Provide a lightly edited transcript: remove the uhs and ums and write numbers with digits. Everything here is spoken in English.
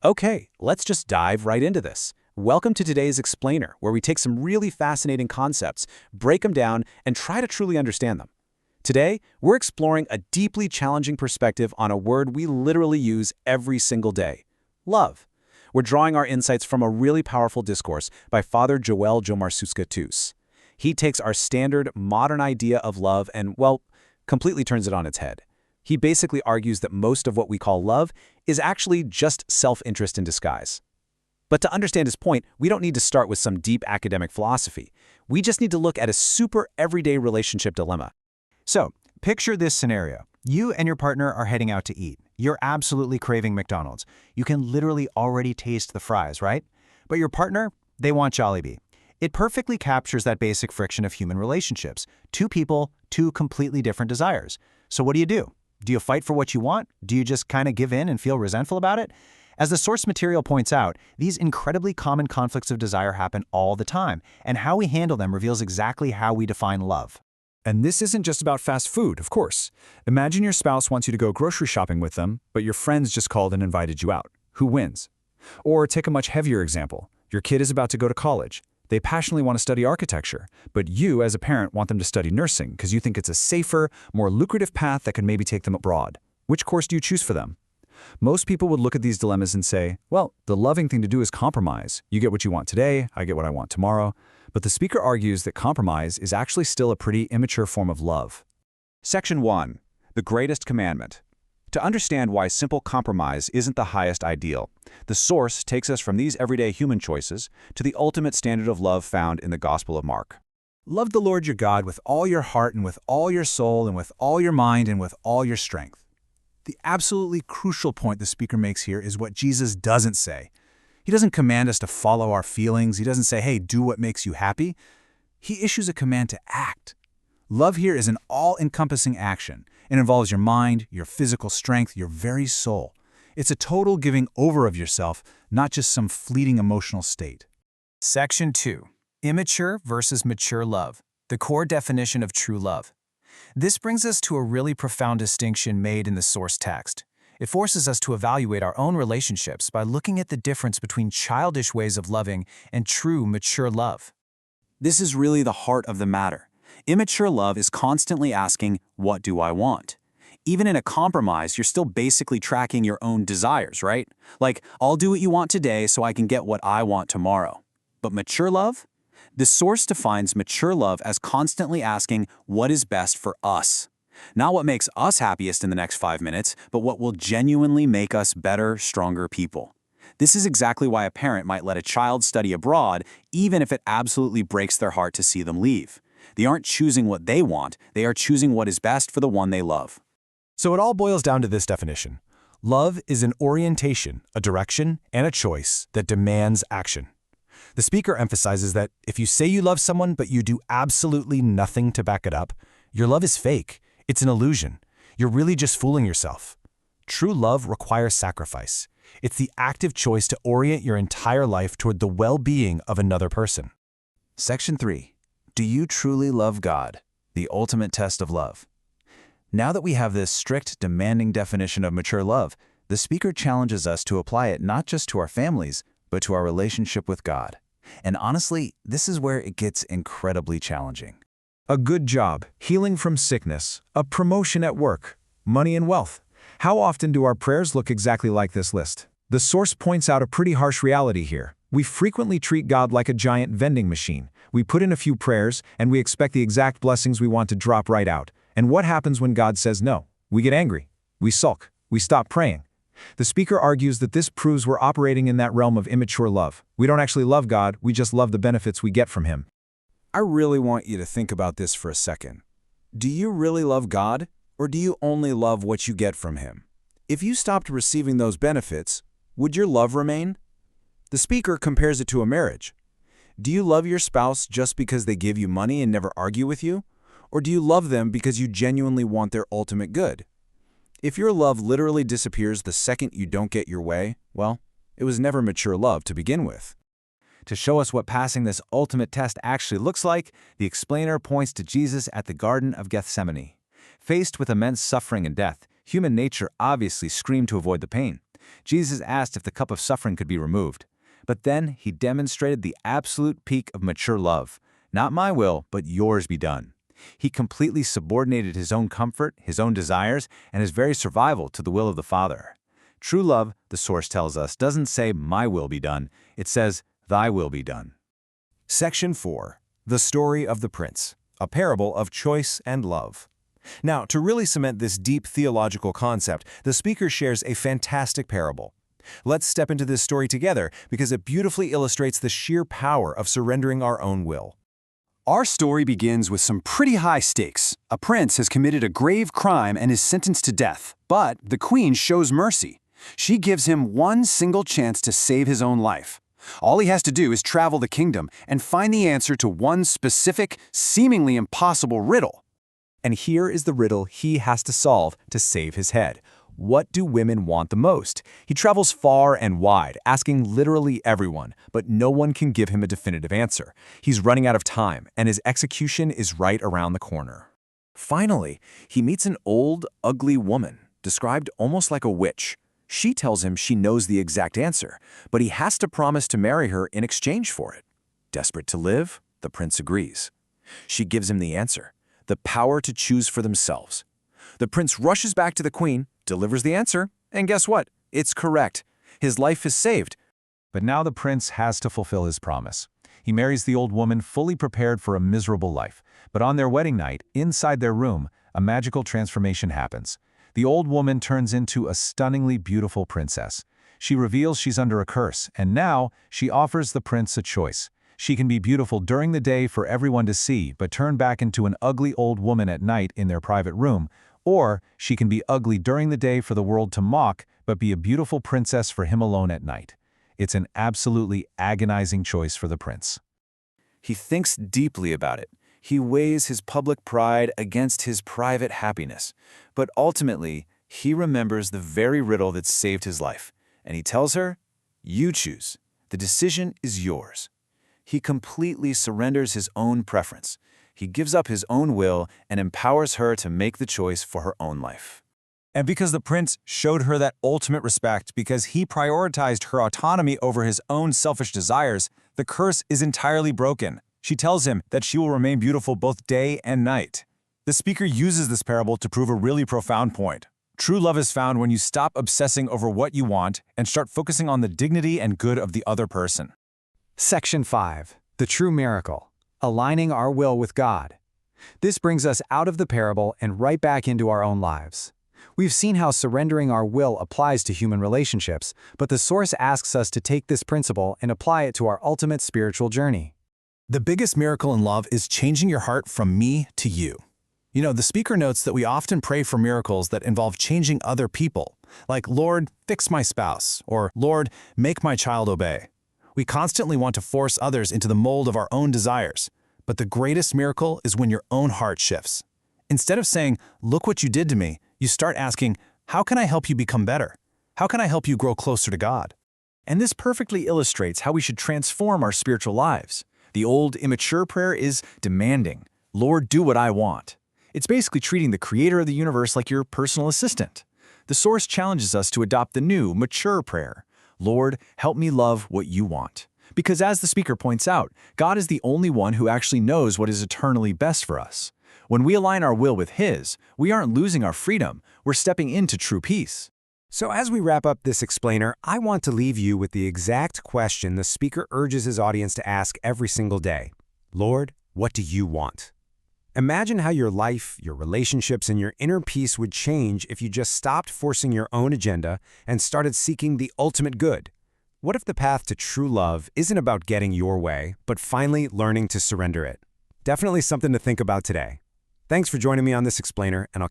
Okay, let's just dive right into this. Welcome to today's Explainer, where we take some really fascinating concepts, break them down, and try to truly understand them. Today, we're exploring a deeply challenging perspective on a word we literally use every single day: love. We're drawing our insights from a really powerful discourse by Father Joel Gatus. He takes our standard, modern idea of love and, well, completely turns it on its head. He basically argues that most of what we call love is actually just self-interest in disguise. But to understand his point, we don't need to start with some deep academic philosophy. We just need to look at a super everyday relationship dilemma. So, picture this scenario. You and your partner are heading out to eat. You're absolutely craving McDonald's. You can literally already taste the fries, right? But your partner, they want Jollibee. It perfectly captures that basic friction of human relationships. Two people, two completely different desires. So what do? Do you fight for what you want? Do you just kind of give in and feel resentful about it? As the source material points out, these incredibly common conflicts of desire happen all the time, and how we handle them reveals exactly how we define love. And this isn't just about fast food, of course. Imagine your spouse wants you to go grocery shopping with them, but your friends just called and invited you out. Who wins? Or take a much heavier example. Your kid is about to go to college. They passionately want to study architecture, but you, as a parent, want them to study nursing because you think it's a safer, more lucrative path that could maybe take them abroad. Which course do you choose for them? Most people would look at these dilemmas and say, well, the loving thing to do is compromise. You get what you want today, I get what I want tomorrow. But the speaker argues that compromise is actually still a pretty immature form of love. Section 1. The greatest commandment. To understand why simple compromise isn't the highest ideal, the source takes us from these everyday human choices to the ultimate standard of love found in the Gospel of Mark. Love the Lord your God with all your heart and with all your soul and with all your mind and with all your strength. The absolutely crucial point the speaker makes here is what Jesus doesn't say. He doesn't command us to follow our feelings. He doesn't say, hey, do what makes you happy. He issues a command to act. Love here is an all-encompassing action. It involves your mind, your physical strength, your very soul. It's a total giving over of yourself, not just some fleeting emotional state. Section 2. Immature versus mature love. The core definition of true love. This brings us to a really profound distinction made in the source text. It forces us to evaluate our own relationships by looking at the difference between childish ways of loving and true mature love. This is really the heart of the matter. Immature love is constantly asking, what do I want? Even in a compromise, you're still basically tracking your own desires, right? Like, I'll do what you want today so I can get what I want tomorrow. But mature love? The source defines mature love as constantly asking what is best for us. Not what makes us happiest in the next 5 minutes, but what will genuinely make us better, stronger people. This is exactly why a parent might let a child study abroad, even if it absolutely breaks their heart to see them leave. They aren't choosing what they want, they are choosing what is best for the one they love. So it all boils down to this definition. Love is an orientation, a direction, and a choice that demands action. The speaker emphasizes that if you say you love someone but you do absolutely nothing to back it up, your love is fake. It's an illusion. You're really just fooling yourself. True love requires sacrifice. It's the active choice to orient your entire life toward the well-being of another person. Section 3. Do you truly love God? The ultimate test of love. Now that we have this strict, demanding definition of mature love, the speaker challenges us to apply it not just to our families, but to our relationship with God. And honestly, this is where it gets incredibly challenging. A good job, healing from sickness, a promotion at work, money and wealth. How often do our prayers look exactly like this list? The source points out a pretty harsh reality here. We frequently treat God like a giant vending machine. We put in a few prayers, and we expect the exact blessings we want to drop right out. And what happens when God says no? We get angry. We sulk. We stop praying. The speaker argues that this proves we're operating in that realm of immature love. We don't actually love God, we just love the benefits we get from Him. I really want you to think about this for a second. Do you really love God, or do you only love what you get from Him? If you stopped receiving those benefits, would your love remain? The speaker compares it to a marriage. Do you love your spouse just because they give you money and never argue with you? Or do you love them because you genuinely want their ultimate good? If your love literally disappears the second you don't get your way, well, it was never mature love to begin with. To show us what passing this ultimate test actually looks like, the explainer points to Jesus at the Garden of Gethsemane. Faced with immense suffering and death, human nature obviously screamed to avoid the pain. Jesus asked if the cup of suffering could be removed. But then he demonstrated the absolute peak of mature love. Not my will, but yours be done. He completely subordinated his own comfort, his own desires, and his very survival to the will of the Father. True love, the source tells us, doesn't say, my will be done. It says, thy will be done. Section 4. The Story of the Prince, a parable of choice and love. Now, to really cement this deep theological concept, the speaker shares a fantastic parable. Let's step into this story together because it beautifully illustrates the sheer power of surrendering our own will. Our story begins with some pretty high stakes. A prince has committed a grave crime and is sentenced to death, but the queen shows mercy. She gives him one single chance to save his own life. All he has to do is travel the kingdom and find the answer to one specific, seemingly impossible riddle. And here is the riddle he has to solve to save his head. What do women want the most? He travels far and wide, asking literally everyone, but no one can give him a definitive answer. He's running out of time, and his execution is right around the corner. Finally, he meets an old, ugly woman, described almost like a witch. She tells him she knows the exact answer, but he has to promise to marry her in exchange for it. Desperate to live, the prince agrees. She gives him the answer, the power to choose for themselves. The prince rushes back to the queen, delivers the answer, and guess what? It's correct. His life is saved. But now the prince has to fulfill his promise. He marries the old woman fully prepared for a miserable life. But on their wedding night, inside their room, a magical transformation happens. The old woman turns into a stunningly beautiful princess. She reveals she's under a curse, and now she offers the prince a choice. She can be beautiful during the day for everyone to see, but turn back into an ugly old woman at night in their private room, or she can be ugly during the day for the world to mock, but be a beautiful princess for him alone at night. It's an absolutely agonizing choice for the prince. He thinks deeply about it. He weighs his public pride against his private happiness. But ultimately, he remembers the very riddle that saved his life. And he tells her, you choose. The decision is yours. He completely surrenders his own preference. He gives up his own will and empowers her to make the choice for her own life. And because the prince showed her that ultimate respect because he prioritized her autonomy over his own selfish desires, the curse is entirely broken. She tells him that she will remain beautiful both day and night. The speaker uses this parable to prove a really profound point. True love is found when you stop obsessing over what you want and start focusing on the dignity and good of the other person. Section 5. The True Miracle. Aligning our will with God. This brings us out of the parable and right back into our own lives. We've seen how surrendering our will applies to human relationships, but the source asks us to take this principle and apply it to our ultimate spiritual journey. The biggest miracle in love is changing your heart from me to you. You know, the speaker notes that we often pray for miracles that involve changing other people, like, Lord, fix my spouse, or Lord, make my child obey. We constantly want to force others into the mold of our own desires, but the greatest miracle is when your own heart shifts. Instead of saying, look what you did to me, you start asking, how can I help you become better? How can I help you grow closer to God? And this perfectly illustrates how we should transform our spiritual lives. The old, immature prayer is demanding, Lord, do what I want. It's basically treating the creator of the universe like your personal assistant. The source challenges us to adopt the new, mature prayer. Lord, help me love what you want. Because as the speaker points out, God is the only one who actually knows what is eternally best for us. When we align our will with His, we aren't losing our freedom, we're stepping into true peace. So as we wrap up this explainer, I want to leave you with the exact question the speaker urges his audience to ask every single day. Lord, what do you want? Imagine how your life, your relationships, and your inner peace would change if you just stopped forcing your own agenda and started seeking the ultimate good. What if the path to true love isn't about getting your way, but finally learning to surrender it? Definitely something to think about today. Thanks for joining me on this explainer, and I'll